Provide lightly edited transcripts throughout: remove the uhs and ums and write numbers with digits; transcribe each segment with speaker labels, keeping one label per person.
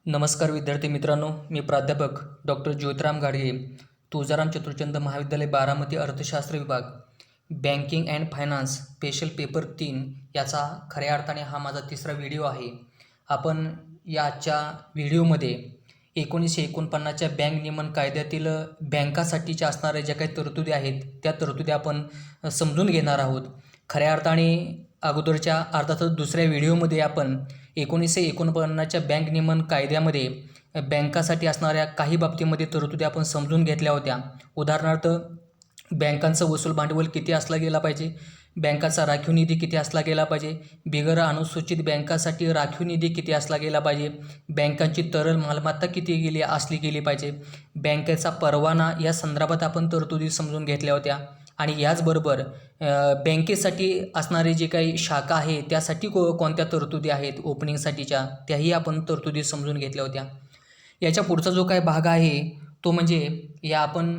Speaker 1: नमस्कार विद्यार्थी मित्रांनो, मी प्राध्यापक डॉक्टर ज्योतिराम गाडगे, तुळजाराम चतुर्चंद महाविद्यालय बारामती, अर्थशास्त्र विभाग, banking and finance special paper 3 याचा खऱ्या अर्थाने हा माझा तिसरा व्हिडिओ आहे. आपण या आजच्या व्हिडिओमध्ये 1949च्या बँक नियमन कायद्यातील बँकासाठीच्या असणाऱ्या ज्या काही तरतुदी आहेत त्या तरतुदी आपण समजून घेणार आहोत. खऱ्या अर्थाने अगोदरच्या अर्थातच दुसऱ्या व्हिडिओमध्ये आपण 1949च्या बँक नियमन कायद्यामध्ये बँकासाठी असणाऱ्या काही बाबतीमध्ये तरतुदी आपण समजून घेतल्या होत्या. उदाहरणार्थ, बँकांचं वसूल भांडवल किती असला गेला पाहिजे, बँकाचा राखीव निधी किती असला गेला पाहिजे, बिगर अनुसूचित बँकासाठी राखीव निधी किती असला गेला पाहिजे, बँकांची तरल मालमत्ता किती असली गेली पाहिजे, बँकेचा परवाना या संदर्भात आपण तरतुदी समजून घेतल्या होत्या. आणि याचबरोबर बँकेसाठी असणारे जे काही शाखा आहे त्यासाठी कोणत्या तरतुदी आहेत ओपनिंगसाठीच्या त्याही आपण तरतुदी समजून घेतल्या होत्या. याच्या पुढचा जो काही भाग आहे तो म्हणजे या आपण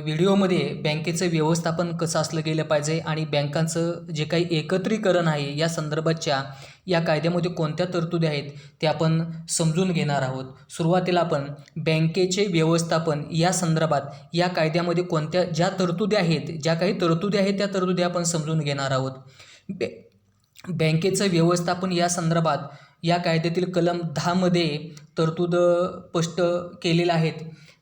Speaker 1: व्हिडिओमध्ये बँकेचं व्यवस्थापन कसं असलं गेलं पाहिजे आणि बँकांचं जे काही एकत्रीकरण आहे या संदर्भातच्या या कायद्यामध्ये कोणत्या तरतुदी आहेत ते आपण समजून घेणार आहोत. सुरुवातीला आपण बँकेचे व्यवस्थापन या संदर्भात या कायद्यामध्ये कोणत्या ज्या तरतुदी आहेत ज्या काही तरतुदी आहेत त्या तरतुदी आपण समजून घेणार आहोत. बँकेचं व्यवस्थापन या संदर्भात या कायद्यातील कलम 10 मध्ये तरतूद स्पष्ट केलेल्या आहेत.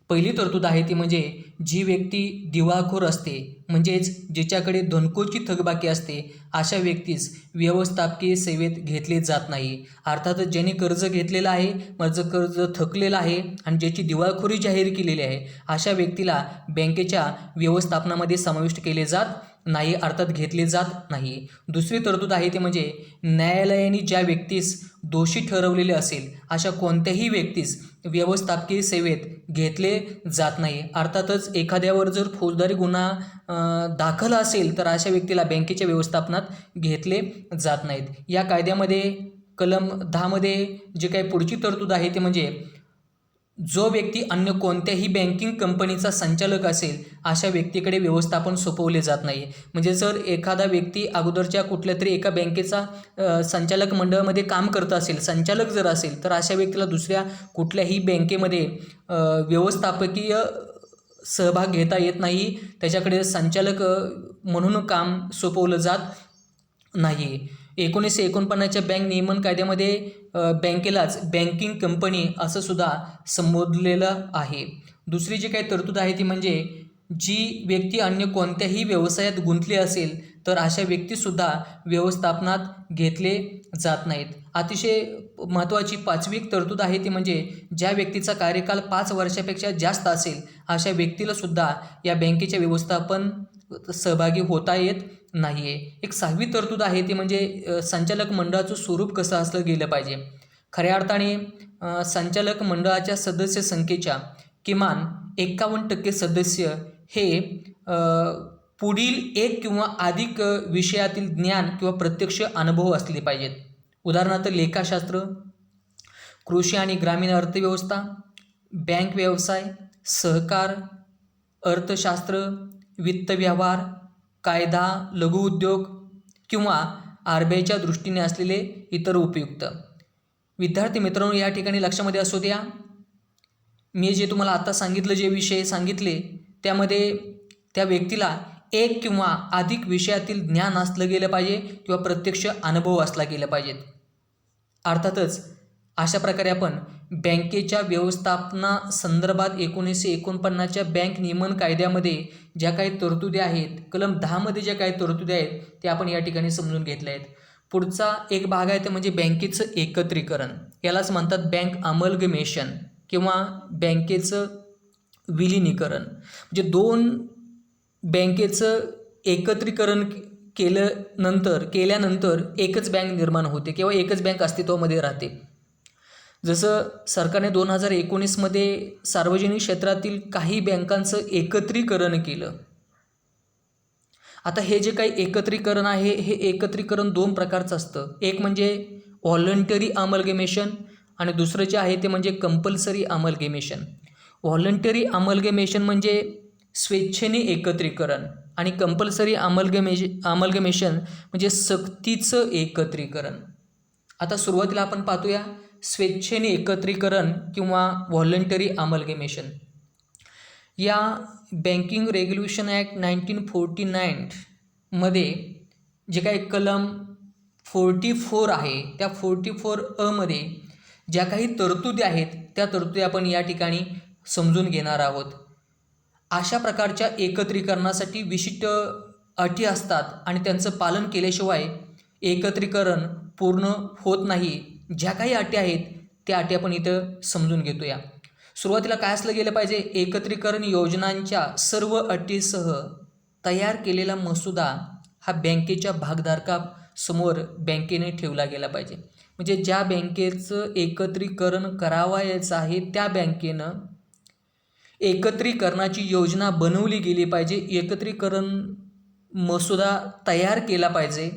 Speaker 1: पहिली तरतूद आहे ती म्हणजे जी व्यक्ती दिवाळखोर असते म्हणजेच जिच्याकडे धनकोची थकबाकी असते अशा व्यक्तीस व्यवस्थापकीय सेवेत घेतले जात नाही. अर्थातच ज्यांनी कर्ज घेतलेलं आहे, कर्ज थकलेलं आहे आणि ज्याची दिवाळखोरी जाहीर केलेली आहे अशा व्यक्तीला बँकेच्या व्यवस्थापनामध्ये समाविष्ट केले जात नाही, अर्थात घेतले जात नाही. दुसरी तरतूद आहे ती म्हणजे न्यायालयाने ज्या व्यक्तीस दोषी ठरवलेले असेल अशा कोणत्याही व्यक्तीस व्यवस्थापकीय सेवेत घेतले जात नाही. अर्थातच एखाद्यावर जर फौजदारी गुन्हा दाखल असेल तर अशा व्यक्तीला बँकेच्या व्यवस्थापनात घेतले जात नाहीत. या कायद्यामध्ये कलम 10 मध्ये जे काही पुढची तरतूद आहे ते म्हणजे जो व्यक्ती अन्य कोणत्याही बँकिंग कंपनीचा संचालक असेल अशा व्यक्तीकडे व्यवस्थापन सोपवले जात नाही. म्हणजे जर एखादा व्यक्ती अगोदरच्या कुठल्या तरी एका बँकेचा संचालक मंडळामध्ये काम करत असेल, संचालक जर असेल तर अशा व्यक्तीला दुसऱ्या कुठल्याही बँकेमध्ये व्यवस्थापकीय सहभाग घेता येत नाही, त्याच्याकडे संचालक म्हणून काम सोपवलं जात नाही. 1949च्या बँक नियमन कायद्यामध्ये बँकेलाच बँकिंग कंपनी असं सुद्धा संबोधलेलं आहे. दुसरी जी काही तरतूद आहे ती म्हणजे जी व्यक्ती अन्य कोणत्याही व्यवसायात गुंतली असेल तर अशा व्यक्तीसुद्धा व्यवस्थापनात घेतले जात नाहीत. अतिशय महत्त्वाची पाचवी तरतूद आहे ती म्हणजे ज्या व्यक्तीचा कार्यकाल 5 वर्षापेक्षा जास्त असेल अशा व्यक्तीलासुद्धा या बँकेच्या व्यवस्थापन सहभागी होता येत नाही आहे. एक 6वी तरतूद आहे ती म्हणजे संचालक मंडळाचं स्वरूप कसं असलं गेलं पाहिजे. खऱ्या अर्थाने संचालक मंडळाच्या सदस्य संख्येच्या किमान 51% सदस्य हे पुढील एक किंवा अधिक विषयातील ज्ञान किंवा प्रत्यक्ष अनुभव असले पाहिजेत. उदाहरणार्थ लेखाशास्त्र, कृषी आणि ग्रामीण अर्थव्यवस्था, बँक व्यवसाय, सहकार, अर्थशास्त्र, वित्त व्यवहार, कायदा, लघुउद्योग किंवा RBIच्या दृष्टीने असलेले इतर उपयुक्त. विद्यार्थी मित्रांनो, या ठिकाणी लक्षामध्ये असू द्या, मी जे तुम्हाला आता सांगितलं, जे विषय सांगितले त्यामध्ये त्या व्यक्तीला एक किंवा अधिक विषयातील ज्ञान असलं गेलं पाहिजे किंवा प्रत्यक्ष अनुभव असला गेला पाहिजेत. अर्थातच अशा प्रकारे आपण बँकेच्या व्यवस्थापना संदर्भात 1949च्या बँक नियमन कायद्यामध्ये ज्या काही तरतुदी आहेत, कलम 10 मध्ये ज्या काही तरतुदी आहेत ते आपण या ठिकाणी समजून घेतल्या आहेत. पुढचा एक भाग आहे ते म्हणजे बँकेचं एकत्रीकरण. यालाच म्हणतात बँक अमलगमेशन किंवा बँकेचं विलिनीकरण. म्हणजे 2 बँकेचं एकत्रीकरण केल्यानंतर एकच बँक निर्माण होते किंवा एकच बँक अस्तित्वामध्ये राहते. जसं सरकारने 2019 मध्ये सार्वजनिक क्षेत्रातील काही बँकांचं एकत्रीकरण केलं. आता हे जे काही एकत्रीकरण आहे हे एकत्रीकरण 2 प्रकारचं असतं. एक म्हणजे व्हॉलंटरी अमलगमेशन आणि दुसरं जे आहे ते म्हणजे कंपल्सरी अमलगमेशन. व्हॉलंटरी अमलगमेशन म्हणजे स्वेच्छेने एकत्रीकरण आणि कंपल्सरी अमलगमेशन म्हणजे सक्तीचं एकत्रीकरण. आता सुरुवातीला आपण पाहूया स्वेच्छेने एकत्रीकरण किंवा व्हॉलंटरी अमलगमेशन. या बँकिंग रेग्युलेशन ॲक्ट 1949 मध्ये जे काही कलम 44 आहे त्या 44A मध्ये ज्या काही तरतुदी आहेत त्या तरतुदी आपण या ठिकाणी समजून घेणार आहोत. अशा प्रकारच्या एकत्रीकरणासाठी विशिष्ट अटी असतात आणि त्यांचं पालन केल्याशिवाय एकत्रीकरण पूर्ण होत नाही. ज्या काही अटी आहेत त्या अटी आपण इथं समजून घेतोया. सुरुवातीला काय असलं गेलं पाहिजे, एकत्रीकरण योजनांच्या सर्व अटीसह तयार केलेला मसुदा हा बँकेच्या भागधारकासमोर बँकेने ठेवला गेला पाहिजे. म्हणजे ज्या बँकेचं एकत्रीकरण करावायचं आहे त्या बँकेनं एकत्रीकरणाची योजना बनवली गेली पाहिजे, एकत्रीकरण मसुदा तयार केला पाहिजे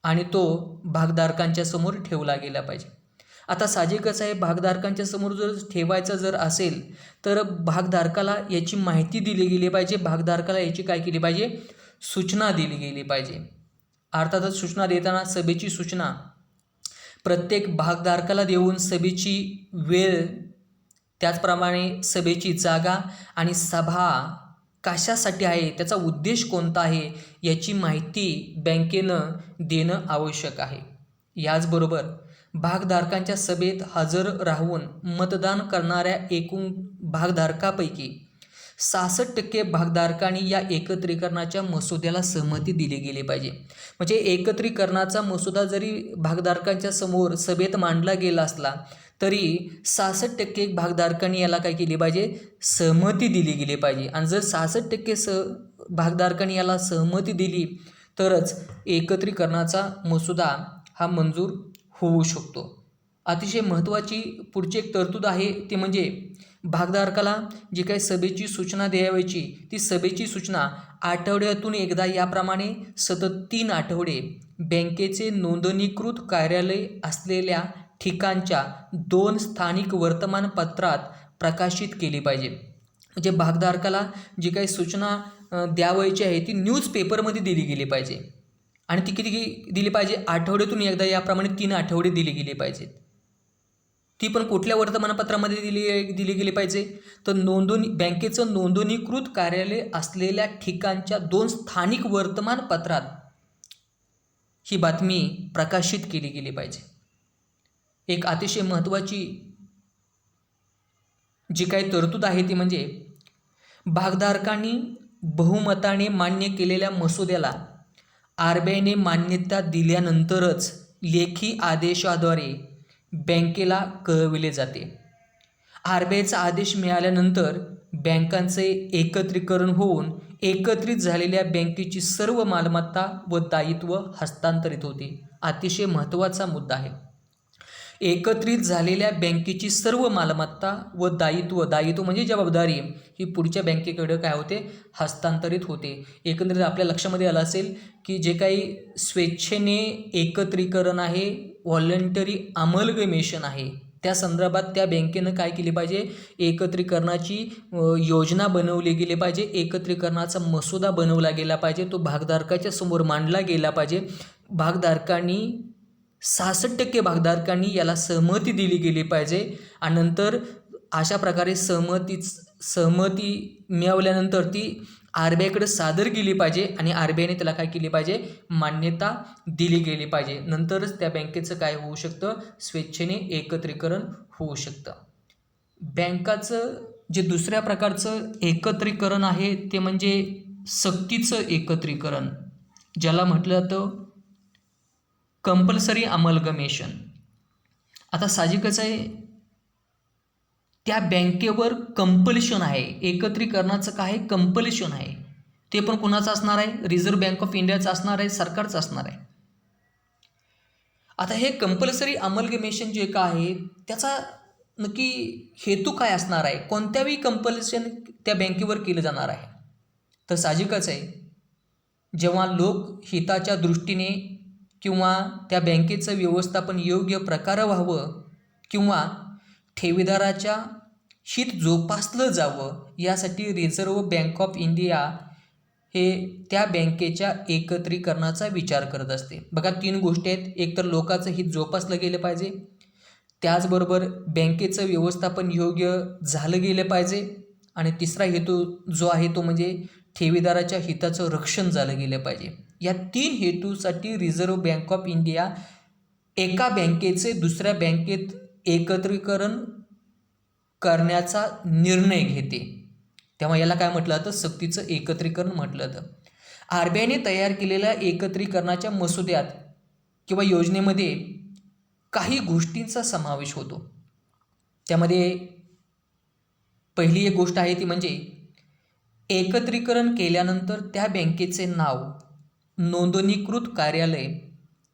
Speaker 1: आणि तो भागधारकांच्या समोर ठेवला गेला पाहिजे. आता साहजिकच आहे, भागधारकांच्या समोर जर ठेवायचं जर असेल तर भागधारकाला याची माहिती दिली गेली पाहिजे, भागधारकाला याची काय केली पाहिजे, सूचना दिली गेली पाहिजे. अर्थातच सूचना देताना सभेची सूचना प्रत्येक भागधारकाला देऊन सभेची वेळ, त्याचप्रमाणे सभेची जागा आणि सभा कशासाठी आहे, त्याचा उद्देश कोणता आहे याची माहिती बँकेनं देणं आवश्यक आहे. याचबरोबर भागधारकांच्या सभेत हजर राहून मतदान करणाऱ्या एकूण भागधारकापैकी 66% भागधारकांनी या एकत्रीकरणाच्या मसुद्याला सहमती दिली गेली पाहिजे. म्हणजे एकत्रीकरणाचा मसुदा जरी भागधारकांच्या समोर सभेत मांडला गेला असला तरी 66% भागधारकांनी याला काय केली पाहिजे, सहमती दिली गेली पाहिजे. आणि जर 66% भागधारकांनी याला सहमती दिली तरच एकत्रीकरणाचा मसुदा हा मंजूर होऊ शकतो. अतिशय महत्त्वाची पुढची एक तरतूद आहे ती म्हणजे भागधारकाला जी काही सभेची सूचना द्यावयाची ती सभेची सूचना आठवड्यातून एकदा याप्रमाणे सतत 3 आठवडे बँकेचे नोंदणीकृत कार्यालय असलेल्या ठिकाणच्या 2 स्थानिक वर्तमानपत्रात प्रकाशित केली पाहिजे. म्हणजे भागधारकाला जी काही सूचना द्यावयाची आहे ती न्यूजपेपरमध्ये दिली गेली पाहिजे आणि ती किती दिली पाहिजे, आठवड्यातून एकदा याप्रमाणे 3 आठवडे दिली गेली पाहिजेत. ती पण कुठल्या वर्तमानपत्रामध्ये दिली गेली पाहिजे, तर बँकेचं नोंदणीकृत कार्यालय असलेल्या ठिकाणच्या 2 स्थानिक वर्तमानपत्रात ही बातमी प्रकाशित केली गेली पाहिजे. एक अतिशय महत्त्वाची जी काही तरतूद आहे ती म्हणजे भागधारकांनी बहुमताने मान्य केलेल्या मसुद्याला RBIने मान्यता दिल्यानंतरच लेखी आदेशाद्वारे बँकेला कळविले जाते. RBIचा आदेश मिळाल्यानंतर बँकांचे एकत्रीकरण होऊन एकत्रित झालेल्या बँकेची सर्व मालमत्ता व दायित्व हस्तांतरित होते. अतिशय महत्त्वाचा मुद्दा आहे. एकत्रित झालेल्या बँकेची सर्व मालमत्ता व दायित्व म्हणजे जबाबदारी ही पुढच्या बँकेकडे काय होते, हस्तांतरित होते. एकंदरीत आपल्या लक्षामध्ये आलं असेल की जे काही स्वेच्छेने एकत्रीकरण आहे, व्हॉलंटरी अमलगमेशन आहे, त्या संदर्भात त्या बँकेनं काय केली पाहिजे, एकत्रीकरणाची योजना बनवली गेली पाहिजे, एकत्रीकरणाचा मसुदा बनवला गेला पाहिजे, तो भागधारकाच्या समोर मांडला गेला पाहिजे. 66% भागधारकांनी याला सहमती दिली गेली पाहिजे आणि नंतर अशा प्रकारे सहमती मिळवल्यानंतर ती RBIकडे सादर केली पाहिजे आणि RBIने त्याला काय केली पाहिजे, मान्यता दिली गेली पाहिजे. नंतरच त्या बँकेचं काय होऊ शकतं, स्वेच्छेने एकत्रीकरण होऊ शकतं. बँकाचं जे दुसऱ्या प्रकारचं एकत्रीकरण आहे ते म्हणजे सक्तीचं एकत्रीकरण, ज्याला म्हटलं जातं कंपल्सरी अमलगमेशन. आता साहजिकच आहे, त्या बँकेवर कंपल्शन आहे, एकत्रीकरणाचं काय कंपल्शन आहे, ते पण कुणाचं असणार आहे, रिझर्व्ह बँक ऑफ इंडियाचं असणार आहे, सरकारचं असणार आहे. आता हे कंपल्सरी अमलगमेशन जे काय आहे त्याचा नक्की हेतू काय असणार आहे, कोणत्याही कंपल्शन त्या बँकेवर केलं जाणार आहे. तर साहजिकच आहे, जेव्हा लोकहिताच्या दृष्टीने किंवा त्या बँकेचं व्यवस्थापन योग्य प्रकारे व्हावं किंवा ठेवीदाराच्या हित जोपासलं जावं यासाठी रिझर्व्ह बँक ऑफ इंडिया हे त्या बँकेच्या एकत्रीकरणाचा विचार करत असते. बघा 3 गोष्टी आहेत, एक तर लोकांचं हित जोपासलं गेलं पाहिजे, त्याचबरोबर बँकेचं व्यवस्थापन योग्य झालं गेलं पाहिजे. आणि तिसरा हेतू जो आहे तो म्हणजे ठेवीदाराच्या हिताचं रक्षण झालं गेलं पाहिजे. या 3 हेतूसाठी रिझर्व्ह बँक ऑफ इंडिया एका बँकेचे दुसऱ्या बँकेत एकत्रीकरण करण्याचा निर्णय घेते. तेव्हा याला काय म्हटलं जातं? सक्तीचं एकत्रीकरण म्हटलं जातं. RBIने तयार केलेल्या एकत्रीकरणाच्या मसुद्यात किंवा योजनेमध्ये काही गोष्टींचा समावेश होतो. त्यामध्ये पहिली एक गोष्ट आहे ती म्हणजे एकत्रीकरण केल्यानंतर त्या बँकेचे नाव, नोंदणीकृत कार्यालय,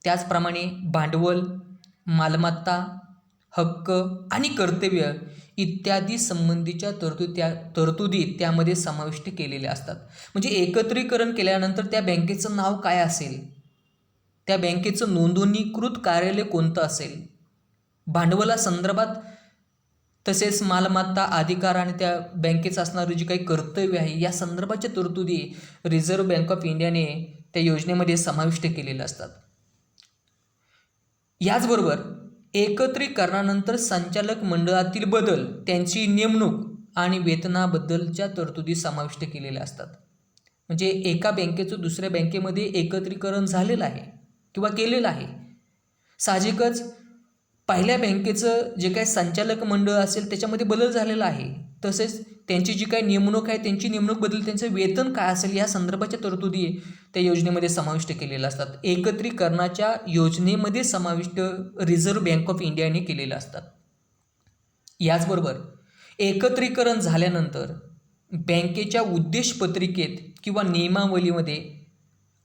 Speaker 1: त्याचप्रमाणे भांडवल, मालमत्ता, हक्क आणि कर्तव्य इत्यादी संबंधीच्या तरतुदी त्यामध्ये समाविष्ट केलेल्या असतात. म्हणजे एकत्रीकरण केल्यानंतर त्या बँकेचं नाव काय असेल, त्या बँकेचं नोंदणीकृत कार्यालय कोणतं असेल, भांडवलासंदर्भात तसेच मालमत्ता, अधिकार आणि त्या बँकेचं असणारं जे काही कर्तव्य आहे या संदर्भाच्या तरतुदी रिझर्व्ह बँक ऑफ इंडियाने त्या योजनेमध्ये समाविष्ट केलेल्या असतात. याचबरोबर एकत्रीकरणानंतर संचालक मंडळातील बदल, त्यांची नेमणूक आणि वेतनाबद्दलच्या तरतुदी समाविष्ट केलेल्या असतात. म्हणजे एका बँकेचं दुसऱ्या बँकेमध्ये एकत्रीकरण झालेलं आहे किंवा केलेलं आहे. साहजिकच पहिल्या बँकेचं जे काही संचालक मंडळ असेल त्याच्यामध्ये बदल झालेला आहे. तसेच त्यांची जी काही नेमणूक आहे त्यांची नेमणूक बदल, त्यांचं वेतन काय असेल या संदर्भाच्या तरतुदी त्या योजनेमध्ये समाविष्ट केलेल्या असतात. एकत्रीकरणाच्या योजनेमध्ये समाविष्ट रिझर्व्ह बँक ऑफ इंडियाने केलेल्या असतात. याचबरोबर एकत्रीकरण झाल्यानंतर बँकेच्या उद्देशपत्रिकेत किंवा नियमावलीमध्ये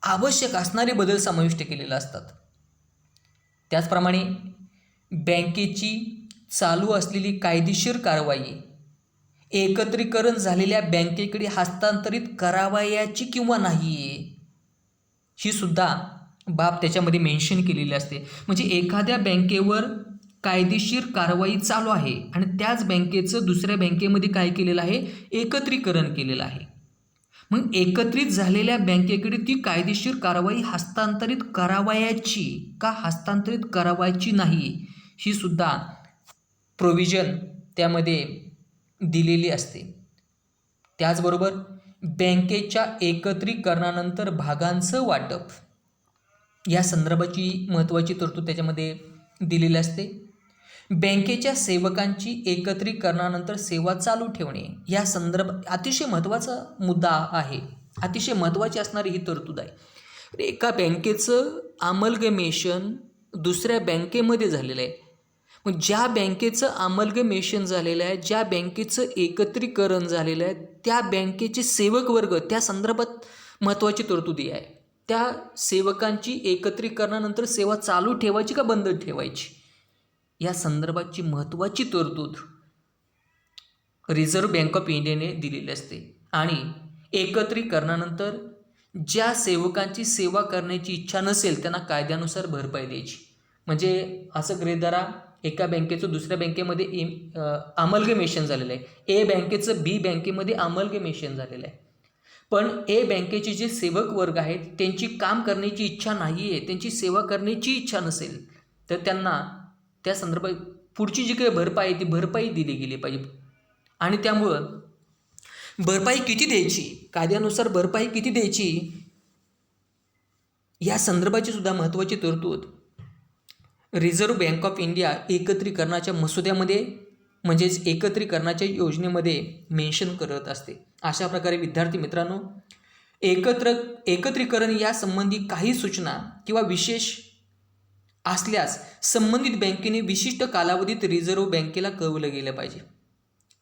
Speaker 1: आवश्यक असणारे बदल समाविष्ट केलेले असतात. त्याचप्रमाणे बँकेची चालू असलेली कायदेशीर कारवाई एकत्रीकरण झालेल्या बँकेकडे हस्तांतरित करावयाची किंवा नाही ही सुद्धा बाब त्याच्यामध्ये मेन्शन केलेली असते. म्हणजे एखाद्या बँकेवर कायदेशीर कारवाई चालू आहे आणि त्याच बँकेचं दुसऱ्या बँकेमध्ये काय केलेलं आहे? एकत्रीकरण केलेलं आहे. मग एकत्रित झालेल्या बँकेकडे ती कायदेशीर कारवाई हस्तांतरित करावयाची का हस्तांतरित करावयाची नाही ही सुद्धा प्रोव्हिजन त्यामध्ये दिलेली असते. त्याचबरोबर बँकेच्या एकत्रीकरणानंतर भागांचं वाटप या संदर्भाची महत्त्वाची तरतूद त्याच्यामध्ये दिलेली असते. बँकेच्या सेवकांची एकत्रीकरणानंतर सेवा चालू ठेवणे या संदर्भात अतिशय महत्त्वाचा मुद्दा आहे. अतिशय महत्त्वाची असणारी ही तरतूद आहे. एका बँकेचं अमलगमेशन दुसऱ्या बँकेमध्ये झालेलं आहे. मग ज्या बँकेचं अमलगमेशन झालेलं आहे, ज्या बँकेचं एकत्रीकरण झालेलं आहे, त्या बँकेचे सेवक वर्ग त्या संदर्भात महत्त्वाची तरतुदी आहे. त्या सेवकांची एकत्रीकरणानंतर सेवा चालू ठेवायची का बंद ठेवायची या संदर्भाची महत्त्वाची तरतूद रिझर्व्ह बँक ऑफ इंडियाने दिलेली असते. आणि एकत्रीकरणानंतर ज्या सेवकांची सेवा करण्याची इच्छा नसेल त्यांना कायद्यानुसार भरपाई द्यायची. म्हणजे असं गृहीत धरा एका बँकेचं दुसऱ्या बँकेमध्ये अमलगमेशन झालेलं आहे. ए बँकेचं बी बँकेमध्ये अमलगमेशन झालेलं आहे. पण ए बँकेचे जे सेवक वर्ग आहेत त्यांची काम करण्याची इच्छा नाही आहे, त्यांची सेवा करण्याची इच्छा नसेल तर त्यांना त्या संदर्भात पुढची जी काही भरपाई आहे ती भरपाई दिली गेली पाहिजे. आणि त्यामुळं भरपाई किती द्यायची, कायद्यानुसार भरपाई किती द्यायची या संदर्भाची सुद्धा महत्त्वाची तरतूद रिझर्व्ह बँक ऑफ इंडिया एकत्रीकरणाच्या मसुद्यामध्ये म्हणजेच एकत्रीकरणाच्या योजनेमध्ये मेन्शन करत असते. अशा प्रकारे विद्यार्थी मित्रांनो, एकत्रीकरण यासंबंधी काही सूचना किंवा विशेष असल्यास संबंधित बँकेने विशिष्ट कालावधीत रिझर्व्ह बँकेला कळवलं गेलं पाहिजे.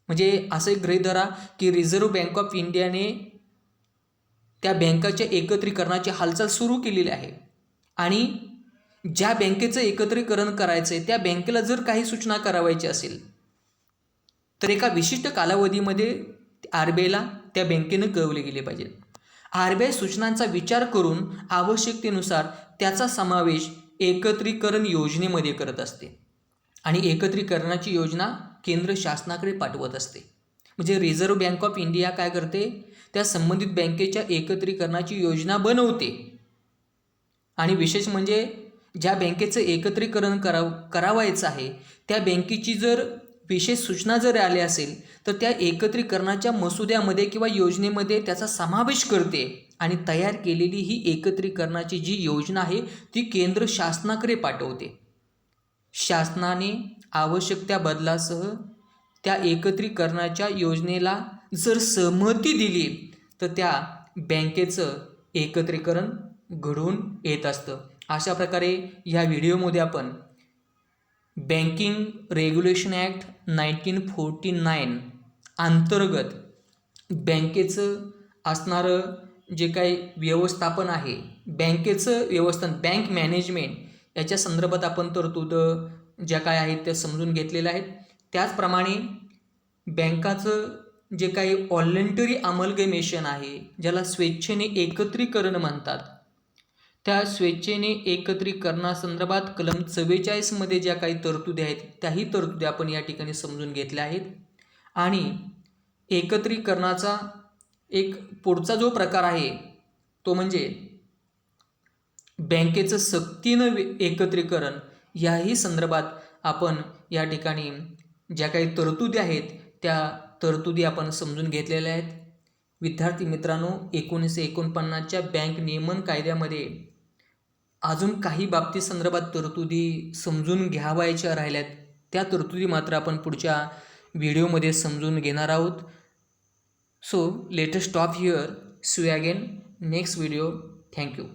Speaker 1: म्हणजे असं एक गृहीत धरा की रिझर्व्ह बँक ऑफ इंडियाने त्या बँकाच्या एकत्रीकरणाची हालचाल सुरू केलेली आहे आणि ज्या बँकेचं एकत्रीकरण करायचं आहे त्या बँकेला जर काही सूचना करावायची असेल तर एका विशिष्ट कालावधीमध्ये RBIला त्या बँकेनं कळवले गेले पाहिजे. RBI सूचनांचा विचार करून आवश्यकतेनुसार त्याचा समावेश एकत्रीकरण योजनेमध्ये करत असते आणि एकत्रीकरणाची योजना केंद्र शासनाकडे पाठवत असते. म्हणजे रिझर्व्ह बँक ऑफ इंडिया काय करते, त्या संबंधित बँकेच्या एकत्रीकरणाची योजना बनवते आणि विशेष म्हणजे ज्या बँकेचं एकत्रीकरण करावायचं आहे त्या बँकेची जर विशेष सूचना जर आली असेल तर त्या एकत्रीकरणाच्या मसुद्यामध्ये किंवा योजनेमध्ये त्याचा समावेश करते आणि तयार केलेली ही एकत्रीकरणाची जी योजना आहे ती केंद्र शासनाकडे पाठवते. शासनाने आवश्यक त्या बदलासह त्या एकत्रीकरणाच्या योजनेला जर सहमती दिली तर त्या बँकेचं एकत्रीकरण घडून येत असतं. अशा प्रकारे ह्या व्हिडिओमध्ये आपण बँकिंग रेग्युलेशन ॲक्ट 1949 अंतर्गत बँकेचं असणारं जे काही व्यवस्थापन आहे, बँकेचं व्यवस्थापन, बँक मॅनेजमेंट याच्या संदर्भात आपण तरतूद ज्या काय आहेत त्या समजून घेतलेल्या आहेत. त्याचप्रमाणे बँकाचं जे काही व्हॉलंटरी अमलगमेशन आहे, ज्याला स्वेच्छेने एकत्रीकरण म्हणतात, त्या स्वेच्छेने एकत्रीकरणासंदर्भात कलम 44 मध्ये ज्या काही तरतुदी आहेत त्याही तरतुदी आपण या ठिकाणी समजून घेतल्या आहेत. आणि एकत्रीकरणाचा एक पुढचा जो प्रकार आहे तो म्हणजे बँकेचं सक्तीनं एकत्रीकरण. याही संदर्भात आपण या ठिकाणी ज्या काही तरतुदी आहेत त्या तरतुदी आपण समजून घेतलेल्या आहेत. विद्यार्थी मित्रांनो, 1949च्या बँक नियमन कायद्यामध्ये अजून काही बाबती संदर्भात तरतुदी समजून घ्यावायच्या राहिल्यात. त्या तरतुदी मात्र आपण पुढच्या व्हिडिओमध्ये समजून घेणार आहोत. So let us stop here. See you again next video. Thank you.